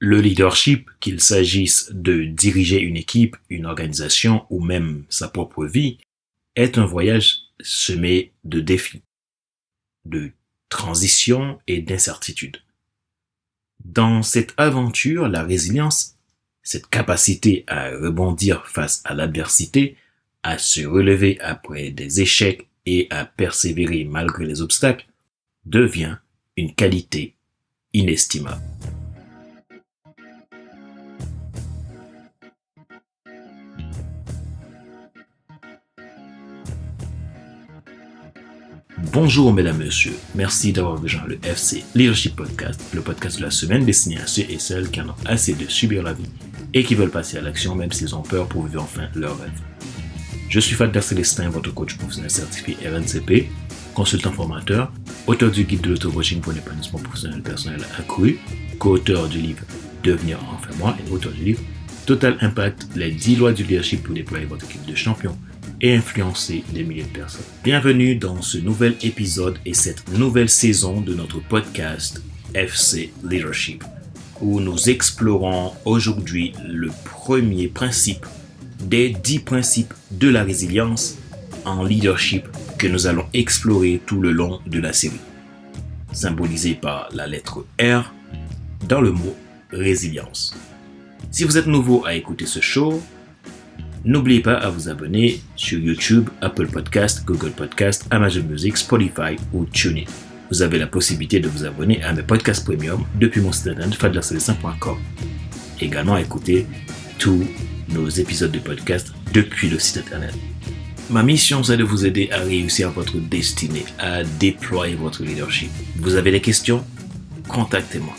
Le leadership, qu'il s'agisse de diriger une équipe, une organisation ou même sa propre vie, est un voyage semé de défis, de transitions et d'incertitudes. Dans cette aventure, la résilience, cette capacité à rebondir face à l'adversité, à se relever après des échecs et à persévérer malgré les obstacles, devient une qualité inestimable. Bonjour mesdames, messieurs, merci d'avoir rejoint le FC Leadership Podcast, le podcast de la semaine destiné à ceux et celles qui en ont assez de subir la vie et qui veulent passer à l'action même s'ils ont peur pour vivre enfin leur rêve. Je suis Fadler Célestin, votre coach professionnel certifié RNCP, consultant formateur, auteur du guide de l'auto-coaching pour l'épanouissement professionnel personnel accru, co-auteur du livre Devenir enfin moi et auteur du livre Total Impact, les 10 lois du leadership pour déployer votre équipe de champions et influencer des milliers de personnes. Bienvenue dans ce nouvel épisode et cette nouvelle saison de notre podcast FC Leadership, où nous explorons aujourd'hui le premier principe des 10 principes de la résilience en leadership que nous allons explorer tout le long de la série, symbolisé par la lettre R dans le mot résilience. Si vous êtes nouveau à écouter ce show, n'oubliez pas à vous abonner sur YouTube, Apple Podcast, Google Podcast, Amazon Music, Spotify ou TuneIn. Vous avez la possibilité de vous abonner à mes podcasts premium depuis mon site internet fadlercélestin.com. Également écouter tous nos épisodes de podcast depuis le site internet. Ma mission, c'est de vous aider à réussir votre destinée, à déployer votre leadership. Vous avez des questions? Contactez-moi.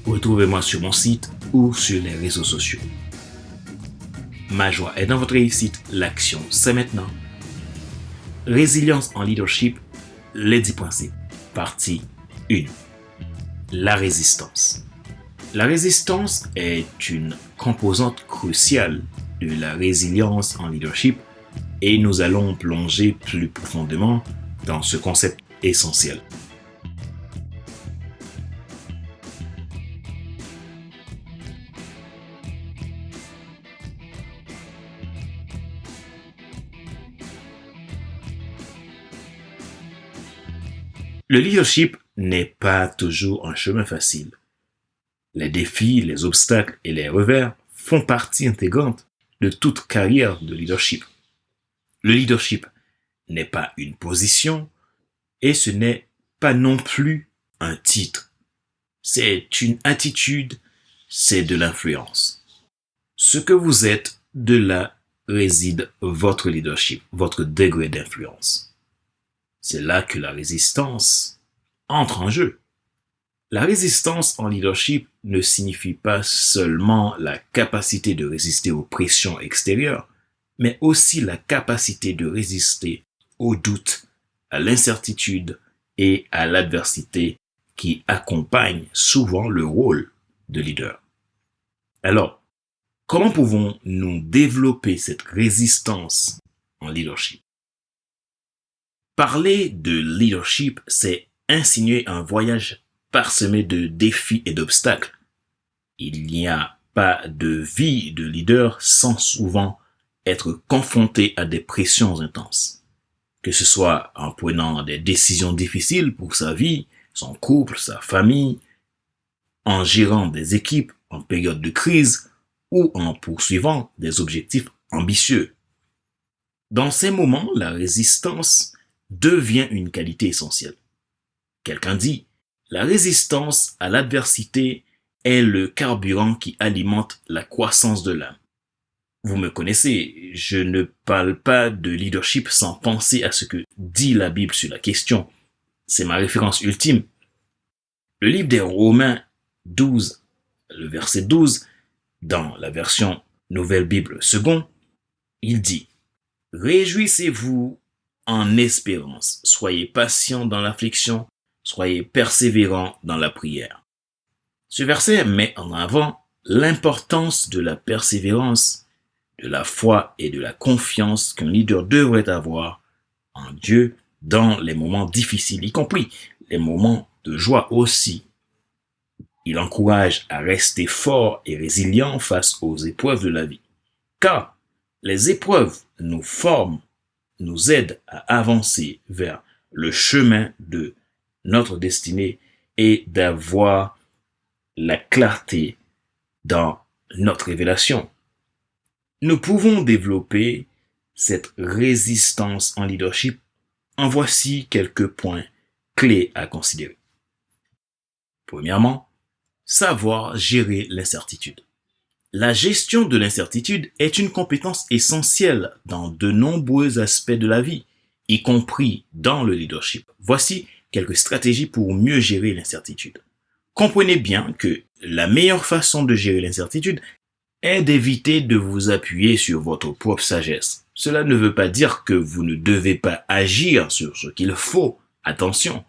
Retrouvez-moi sur mon site ou sur les réseaux sociaux. Ma joie est dans votre réussite, l'action c'est maintenant. Résilience en leadership, les 10 principes. Partie 1. La résistance. La résistance est une composante cruciale de la résilience en leadership et nous allons plonger plus profondément dans ce concept essentiel. Le leadership n'est pas toujours un chemin facile. Les défis, les obstacles et les revers font partie intégrante de toute carrière de leadership. Le leadership n'est pas une position et ce n'est pas non plus un titre. C'est une attitude, c'est de l'influence. Ce que vous êtes, de là réside votre leadership, votre degré d'influence. C'est là que la résistance entre en jeu. La résistance en leadership ne signifie pas seulement la capacité de résister aux pressions extérieures, mais aussi la capacité de résister aux doutes, à l'incertitude et à l'adversité qui accompagnent souvent le rôle de leader. Alors, comment pouvons-nous développer cette résistance en leadership? Parler de leadership, c'est insinuer un voyage parsemé de défis et d'obstacles. Il n'y a pas de vie de leader sans souvent être confronté à des pressions intenses. Que ce soit en prenant des décisions difficiles pour sa vie, son couple, sa famille, en gérant des équipes en période de crise ou en poursuivant des objectifs ambitieux. Dans ces moments, la résistance devient une qualité essentielle. Quelqu'un dit, la résistance à l'adversité est le carburant qui alimente la croissance de l'âme. Vous me connaissez, je ne parle pas de leadership sans penser à ce que dit la Bible sur la question. C'est ma référence ultime. Le livre des Romains 12, le verset 12, dans la version Nouvelle Bible Second, il dit « Réjouissez-vous en espérance, soyez patients dans l'affliction, soyez persévérants dans la prière. » Ce verset met en avant l'importance de la persévérance, de la foi et de la confiance qu'un leader devrait avoir en Dieu dans les moments difficiles, y compris les moments de joie aussi. Il encourage à rester fort et résilient face aux épreuves de la vie. Car les épreuves nous forment, nous aident à avancer vers le chemin de notre destinée et d'avoir la clarté dans notre révélation. Nous pouvons développer cette résistance en leadership. En voici quelques points clés à considérer. Premièrement, savoir gérer l'incertitude. La gestion de l'incertitude est une compétence essentielle dans de nombreux aspects de la vie, y compris dans le leadership. Voici quelques stratégies pour mieux gérer l'incertitude. Comprenez bien que la meilleure façon de gérer l'incertitude est d'éviter de vous appuyer sur votre propre sagesse. Cela ne veut pas dire que vous ne devez pas agir sur ce qu'il faut, attention,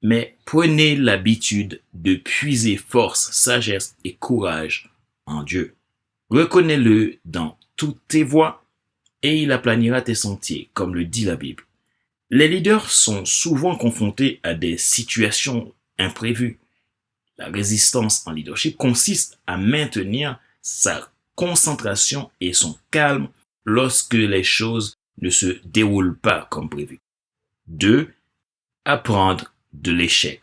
mais prenez l'habitude de puiser force, sagesse et courage en Dieu. Reconnais-le dans toutes tes voies et il aplanira tes sentiers, comme le dit la Bible. Les leaders sont souvent confrontés à des situations imprévues. La résistance en leadership consiste à maintenir sa concentration et son calme lorsque les choses ne se déroulent pas comme prévu. 2. Apprendre de l'échec.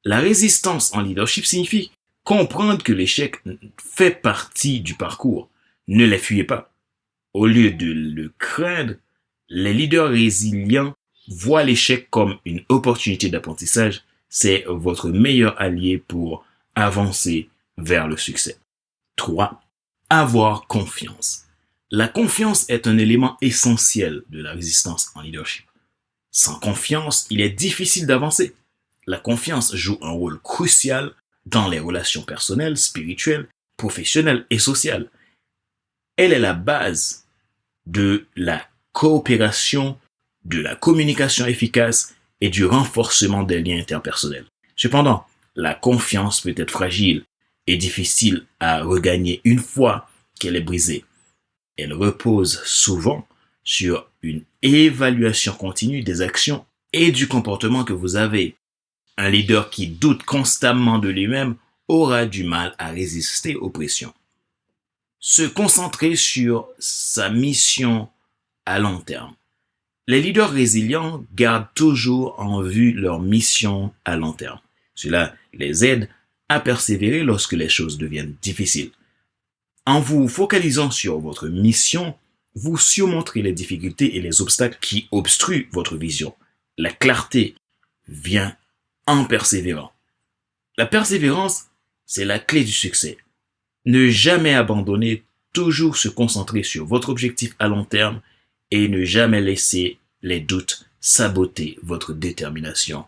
La résistance en leadership signifie comprendre que l'échec fait partie du parcours. Ne les fuyez pas. Au lieu de le craindre, les leaders résilients voient l'échec comme une opportunité d'apprentissage. C'est votre meilleur allié pour avancer vers le succès. 3. Avoir confiance. La confiance est un élément essentiel de la résistance en leadership. Sans confiance, il est difficile d'avancer. La confiance joue un rôle crucial dans les relations personnelles, spirituelles, professionnelles et sociales. Elle est la base de la coopération, de la communication efficace et du renforcement des liens interpersonnels. Cependant, la confiance peut être fragile et difficile à regagner une fois qu'elle est brisée. Elle repose souvent sur une évaluation continue des actions et du comportement que vous avez. Un leader qui doute constamment de lui-même aura du mal à résister aux pressions. Se concentrer sur sa mission à long terme. Les leaders résilients gardent toujours en vue leur mission à long terme. Cela les aide à persévérer lorsque les choses deviennent difficiles. En vous focalisant sur votre mission, vous surmonterez les difficultés et les obstacles qui obstruent votre vision. La clarté vient en persévérant. La persévérance, c'est la clé du succès. Ne jamais abandonner, toujours se concentrer sur votre objectif à long terme et ne jamais laisser les doutes saboter votre détermination.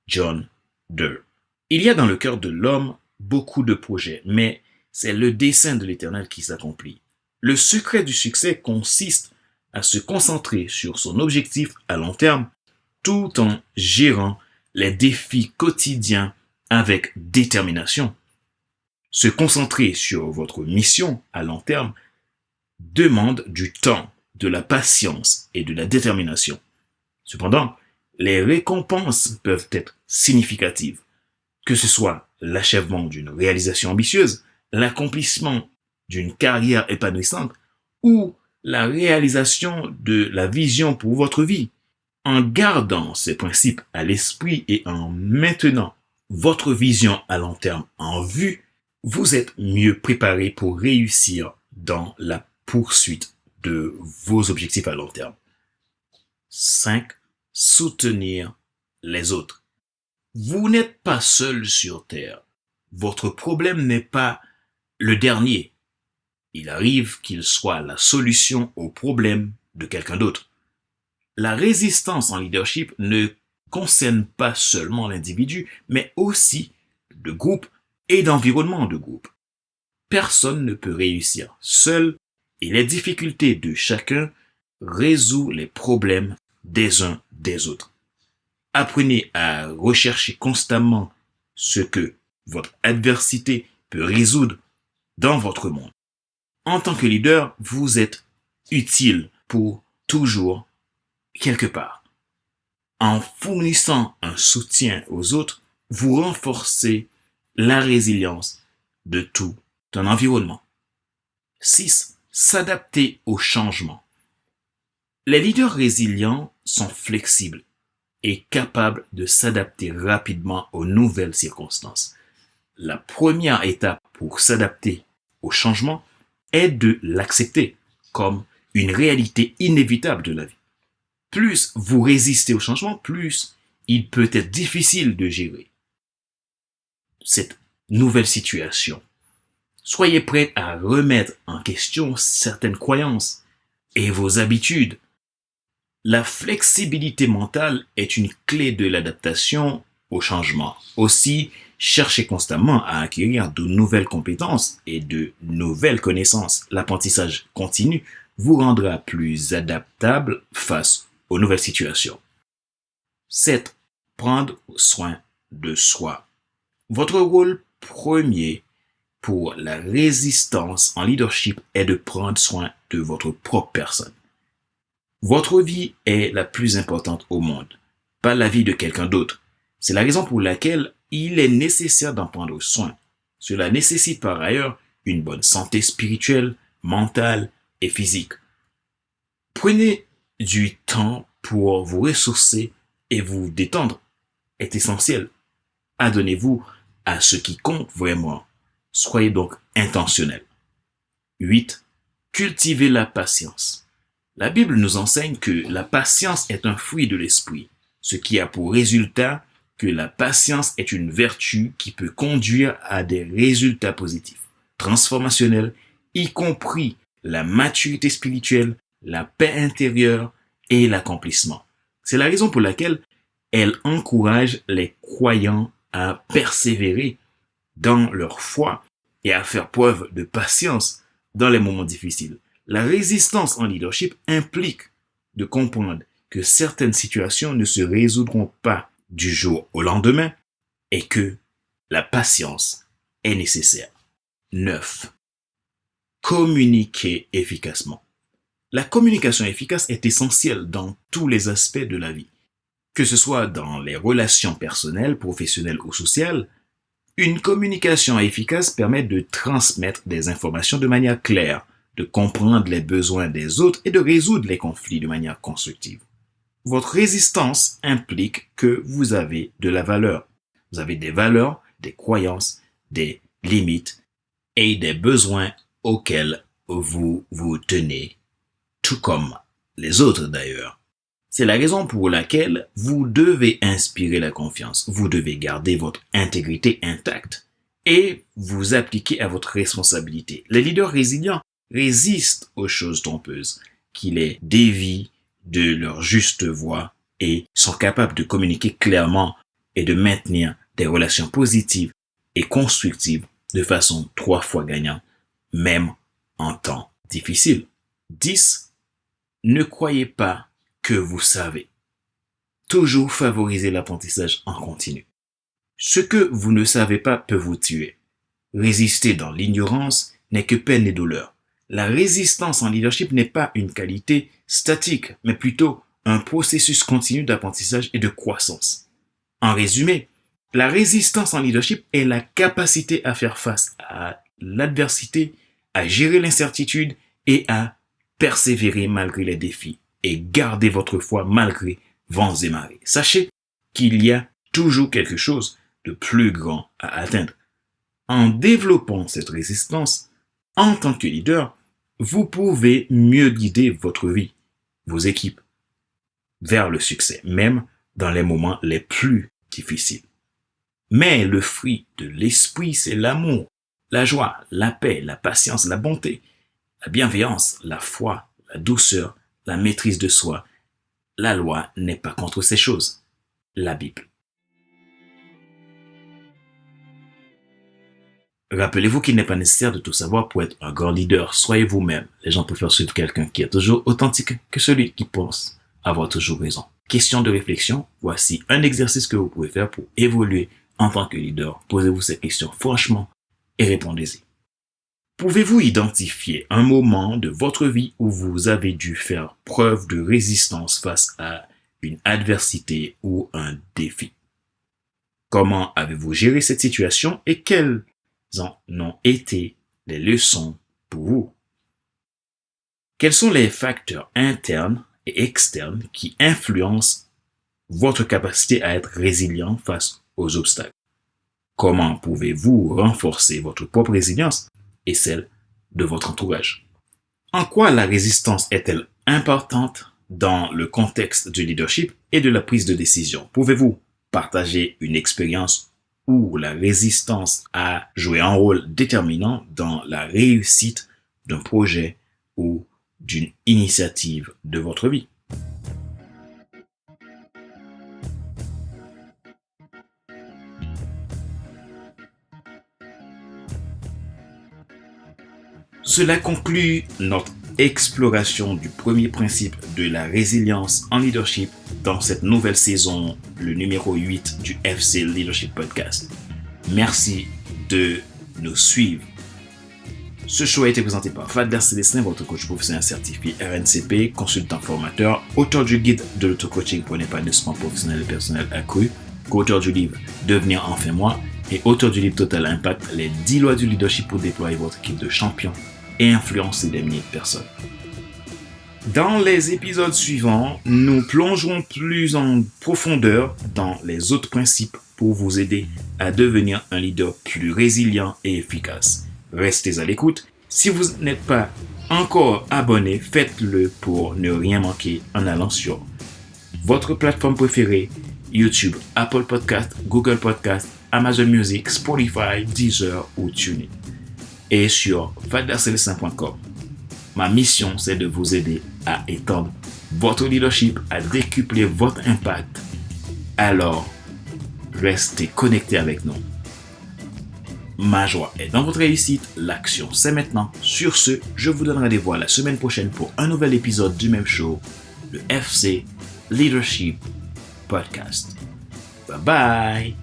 John Durr. Il y a dans le cœur de l'homme beaucoup de projets, mais c'est le dessein de l'Éternel qui s'accomplit. Le secret du succès consiste à se concentrer sur son objectif à long terme tout en gérant les défis quotidiens avec détermination. Se concentrer sur votre mission à long terme demande du temps, de la patience et de la détermination. Cependant, les récompenses peuvent être significatives, que ce soit l'achèvement d'une réalisation ambitieuse, l'accomplissement d'une carrière épanouissante ou la réalisation de la vision pour votre vie. En gardant ces principes à l'esprit et en maintenant votre vision à long terme en vue, vous êtes mieux préparé pour réussir dans la poursuite de vos objectifs à long terme. 5. Soutenir les autres. Vous n'êtes pas seul sur Terre. Votre problème n'est pas le dernier. Il arrive qu'il soit la solution au problème de quelqu'un d'autre. La résistance en leadership ne concerne pas seulement l'individu, mais aussi le groupe et d'environnement de groupe. Personne ne peut réussir seul et les difficultés de chacun résout les problèmes des uns des autres. Apprenez à rechercher constamment ce que votre adversité peut résoudre dans votre monde. En tant que leader, vous êtes utile pour toujours quelque part. En fournissant un soutien aux autres, vous renforcez la résilience de tout un environnement. 6. S'adapter au changement. Les leaders résilients sont flexibles et capables de s'adapter rapidement aux nouvelles circonstances. La première étape pour s'adapter au changement est de l'accepter comme une réalité inévitable de la vie. Plus vous résistez au changement, plus il peut être difficile de gérer cette nouvelle situation. Soyez prêts à remettre en question certaines croyances et vos habitudes. La flexibilité mentale est une clé de l'adaptation au changement. Aussi, cherchez constamment à acquérir de nouvelles compétences et de nouvelles connaissances. L'apprentissage continu vous rendra plus adaptable face aux nouvelles situations. 7. Prendre soin de soi. Votre rôle premier pour la résistance en leadership est de prendre soin de votre propre personne. Votre vie est la plus importante au monde, pas la vie de quelqu'un d'autre. C'est la raison pour laquelle il est nécessaire d'en prendre soin. Cela nécessite par ailleurs une bonne santé spirituelle, mentale et physique. Prenez du temps pour vous ressourcer et vous détendre est essentiel. Adonnez-vous à ce qui compte vraiment. Soyez donc intentionnel. 8. Cultivez la patience. La Bible nous enseigne que la patience est un fruit de l'esprit, ce qui a pour résultat que la patience est une vertu qui peut conduire à des résultats positifs, transformationnels, y compris la maturité spirituelle, la paix intérieure et l'accomplissement. C'est la raison pour laquelle elle encourage les croyants à persévérer dans leur foi et à faire preuve de patience dans les moments difficiles. La résistance en leadership implique de comprendre que certaines situations ne se résoudront pas du jour au lendemain et que la patience est nécessaire. 9. Communiquer efficacement. La communication efficace est essentielle dans tous les aspects de la vie. Que ce soit dans les relations personnelles, professionnelles ou sociales, une communication efficace permet de transmettre des informations de manière claire, de comprendre les besoins des autres et de résoudre les conflits de manière constructive. Votre résistance implique que vous avez de la valeur. Vous avez des valeurs, des croyances, des limites et des besoins auxquels vous vous tenez, tout comme les autres d'ailleurs. C'est la raison pour laquelle vous devez inspirer la confiance. Vous devez garder votre intégrité intacte et vous appliquer à votre responsabilité. Les leaders résilients résistent aux choses trompeuses, qui les dévient de leur juste voie et sont capables de communiquer clairement et de maintenir des relations positives et constructives de façon 3 fois gagnante, même en temps difficile. 10. Ne croyez pas que vous savez. Toujours favoriser l'apprentissage en continu. Ce que vous ne savez pas peut vous tuer. Résister dans l'ignorance n'est que peine et douleur. La résistance en leadership n'est pas une qualité statique, mais plutôt un processus continu d'apprentissage et de croissance. En résumé, la résistance en leadership est la capacité à faire face à l'adversité, à gérer l'incertitude et à persévérer malgré les défis et garder votre foi malgré vents et marées. Sachez qu'il y a toujours quelque chose de plus grand à atteindre. En développant cette résistance, en tant que leader, vous pouvez mieux guider votre vie, vos équipes, vers le succès, même dans les moments les plus difficiles. Mais le fruit de l'esprit, c'est l'amour, la joie, la paix, la patience, la bonté, la bienveillance, la foi, la douceur, la maîtrise de soi. La loi n'est pas contre ces choses. La Bible. Rappelez-vous qu'il n'est pas nécessaire de tout savoir pour être un grand leader. Soyez vous-même. Les gens préfèrent suivre quelqu'un qui est toujours authentique que celui qui pense avoir toujours raison. Question de réflexion. Voici un exercice que vous pouvez faire pour évoluer en tant que leader. Posez-vous cette question franchement et répondez-y. Pouvez-vous identifier un moment de votre vie où vous avez dû faire preuve de résistance face à une adversité ou un défi? Comment avez-vous géré cette situation et quelles en ont été les leçons pour vous? Quels sont les facteurs internes et externes qui influencent votre capacité à être résilient face aux obstacles? Comment pouvez-vous renforcer votre propre résilience et celle de votre entourage? En quoi la résistance est-elle importante dans le contexte du leadership et de la prise de décision? Pouvez-vous partager une expérience où la résistance a joué un rôle déterminant dans la réussite d'un projet ou d'une initiative de votre vie? Cela conclut notre exploration du premier principe de la résilience en leadership dans cette nouvelle saison, le numéro 8 du FC Leadership Podcast. Merci de nous suivre. Ce show a été présenté par Fadler Célestin, votre coach professionnel certifié RNCP, consultant formateur, auteur du guide de l'auto-coaching pour l'épanouissement professionnel et personnel accru, co-auteur du livre Devenir enfin moi et auteur du livre Total Impact, les 10 lois du leadership pour déployer votre équipe de champions et influencer des milliers de personnes. Dans les épisodes suivants, nous plongerons plus en profondeur dans les autres principes pour vous aider à devenir un leader plus résilient et efficace. Restez à l'écoute. Si vous n'êtes pas encore abonné, faites-le pour ne rien manquer en allant sur votre plateforme préférée, YouTube, Apple Podcast, Google Podcast, Amazon Music, Spotify, Deezer ou TuneIn. Et sur fadlercelestin.com. Ma mission, c'est de vous aider à étendre votre leadership, à décupler votre impact. Alors, restez connectés avec nous. Ma joie est dans votre réussite, l'action c'est maintenant. Sur ce, je vous donne rendez-vous la semaine prochaine pour un nouvel épisode du même show, le FC Leadership Podcast. Bye bye!